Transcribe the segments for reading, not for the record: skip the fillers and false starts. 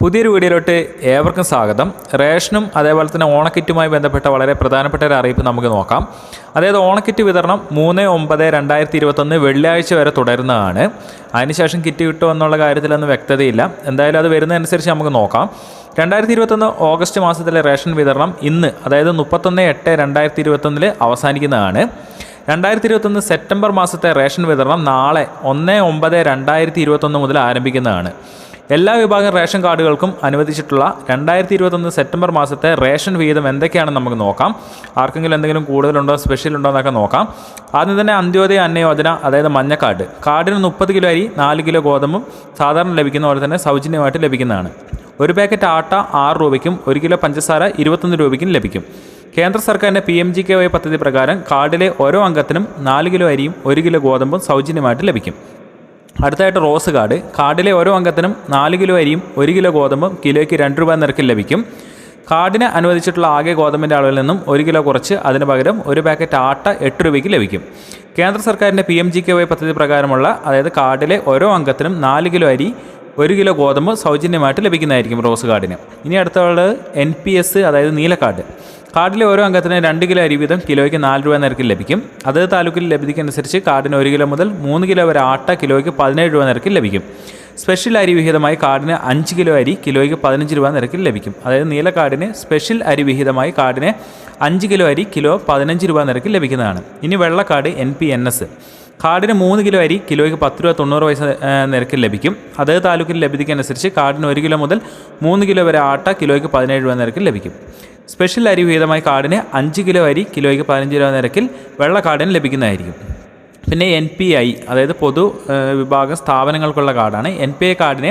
പുതിയൊരു വീഡിയോയിലോട്ട് ഏവർക്കും സ്വാഗതം. റേഷനും അതേപോലെ തന്നെ ഓണക്കിറ്റുമായി ബന്ധപ്പെട്ട വളരെ പ്രധാനപ്പെട്ട ഒരു അറിയിപ്പ് നമുക്ക് നോക്കാം. അതായത് ഓണക്കിറ്റ് വിതരണം 3/9/2021 വെള്ളിയാഴ്ച വരെ തുടരുന്നതാണ്. അതിനുശേഷം കിറ്റ് കിട്ടുമോ എന്നുള്ള കാര്യത്തിലൊന്നും വ്യക്തതയില്ല. എന്തായാലും അത് വരുന്നതനുസരിച്ച് നമുക്ക് നോക്കാം. 2021 ഓഗസ്റ്റ് മാസത്തിലെ റേഷൻ വിതരണം ഇന്ന്, അതായത് 31/8/2021 അവസാനിക്കുന്നതാണ്. 2021 സെപ്റ്റംബർ മാസത്തെ റേഷൻ വിതരണം നാളെ 1/9/2021 മുതൽ ആരംഭിക്കുന്നതാണ്. എല്ലാ വിഭാഗം റേഷൻ കാർഡുകൾക്കും അനുവദിച്ചിട്ടുള്ള 2021 സെപ്റ്റംബർ മാസത്തെ റേഷൻ വീതം എന്തൊക്കെയാണെന്ന് നമുക്ക് നോക്കാം. ആർക്കെങ്കിലും എന്തെങ്കിലും കൂടുതലുണ്ടോ, സ്പെഷ്യൽ ഉണ്ടോ എന്നൊക്കെ നോക്കാം. ആദ്യം തന്നെ അന്ത്യോദയ അന്നയോജന, അതായത് മഞ്ഞക്കാർഡ്. കാർഡിന് 30 കിലോ അരി, 4 കിലോ ഗോതമ്പും സാധാരണ ലഭിക്കുന്ന പോലെ തന്നെ സൗജന്യമായിട്ട് ലഭിക്കുന്നതാണ്. ഒരു പാക്കറ്റ് ആട്ട 6 രൂപയ്ക്കും 1 കിലോ പഞ്ചസാര 21 രൂപയ്ക്കും ലഭിക്കും. കേന്ദ്ര സർക്കാരിൻ്റെ PMGKY പദ്ധതി പ്രകാരം കാർഡിലെ ഓരോ അംഗത്തിനും 4 കിലോ അരിയും 1 കിലോ ഗോതമ്പും സൗജന്യമായിട്ട് ലഭിക്കും. അടുത്തായിട്ട് റോസ് കാർഡ്. കാർഡിലെ ഓരോ അംഗത്തിനും 4 കിലോ അരിയും 1 കിലോ ഗോതമ്പും കിലോയ്ക്ക് 2 രൂപ നിരക്കിൽ ലഭിക്കും. കാർഡിന് അനുവദിച്ചിട്ടുള്ള ആകെ ഗോതമ്പിൻ്റെ അളവിൽ നിന്നും 1 കിലോ കുറച്ച് അതിന് പകരം ഒരു പാക്കറ്റ് ആട്ട 8 രൂപയ്ക്ക് ലഭിക്കും. കേന്ദ്ര സർക്കാരിൻ്റെ PMGKY പദ്ധതി പ്രകാരമുള്ള, അതായത് കാർഡിലെ ഓരോ അംഗത്തിനും 4 കിലോ അരി 1 കിലോ ഗോതമ്പ് സൗജന്യമായിട്ട് ലഭിക്കുന്നതായിരിക്കും റോസ് കാർഡിന്. ഇനി അടുത്തുള്ളത് NPS, അതായത് നീല കാർഡ്. കാർഡിലെ ഓരോ അംഗത്തിന് 2 കിലോ അരി വീതം കിലോയ്ക്ക് 4 രൂപ നിരക്കിൽ ലഭിക്കും. അതത് താലൂക്കിൽ ലഭിക്കുന്നതനുസരിച്ച് കാർഡിന് 1 കിലോ മുതൽ 3 കിലോ വരെ ആട്ട കിലോയ്ക്ക് 17 രൂപ നിരക്കിൽ ലഭിക്കും. സ്പെഷ്യൽ അരി വിഹിതമായി കാർഡിന് 5 കിലോ അരി കിലോയ്ക്ക് 15 രൂപ നിരക്കിൽ ലഭിക്കും. അതായത് നീല കാർഡിന് സ്പെഷ്യൽ അരി വിഹിതമായി കാർഡിന് 5 കിലോ അരി കിലോ 15 രൂപ നിരക്കിൽ ലഭിക്കുന്നതാണ്. ഇനി വെള്ള കാർഡ് NPNS. കാർഡിന് 3 കിലോ അരി കിലോയ്ക്ക് 10 രൂപ 90 പൈസ നിരക്കിൽ ലഭിക്കും. അതത് താലൂക്കിൽ ലഭിക്കുന്നതനുസരിച്ച് കാർഡിന് 1 കിലോ മുതൽ 3 കിലോ വരെ ആട്ട കിലോയ്ക്ക് 17 രൂപ നിരക്കിൽ ലഭിക്കും. സ്പെഷ്യൽ അരി വിഹിതമായി കാർഡിന് 5 കിലോ അരി കിലോയ്ക്ക് 15 രൂപ നിരക്കിൽ വെള്ള കാർഡിന് ലഭിക്കുന്നതായിരിക്കും. പിന്നെ NPI, അതായത് പൊതു വിഭാഗം സ്ഥാപനങ്ങൾക്കുള്ള കാർഡാണ്. NPI കാർഡിന്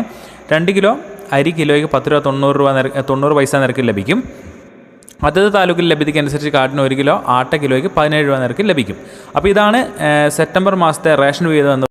2 കിലോ അരി കിലോയ്ക്ക് 10 രൂപ 90 പൈസ നിരക്കിൽ ലഭിക്കും. അതത് താലൂക്കിൽ ലഭ്യതയ്ക്കനുസരിച്ച് കാർഡിന് 1 കിലോ ആട്ട കിലോയ്ക്ക് 17 രൂപ നിരക്കിൽ ലഭിക്കും. അപ്പോൾ ഇതാണ് സെപ്റ്റംബർ മാസത്തെ റേഷൻ വീതം എന്ന്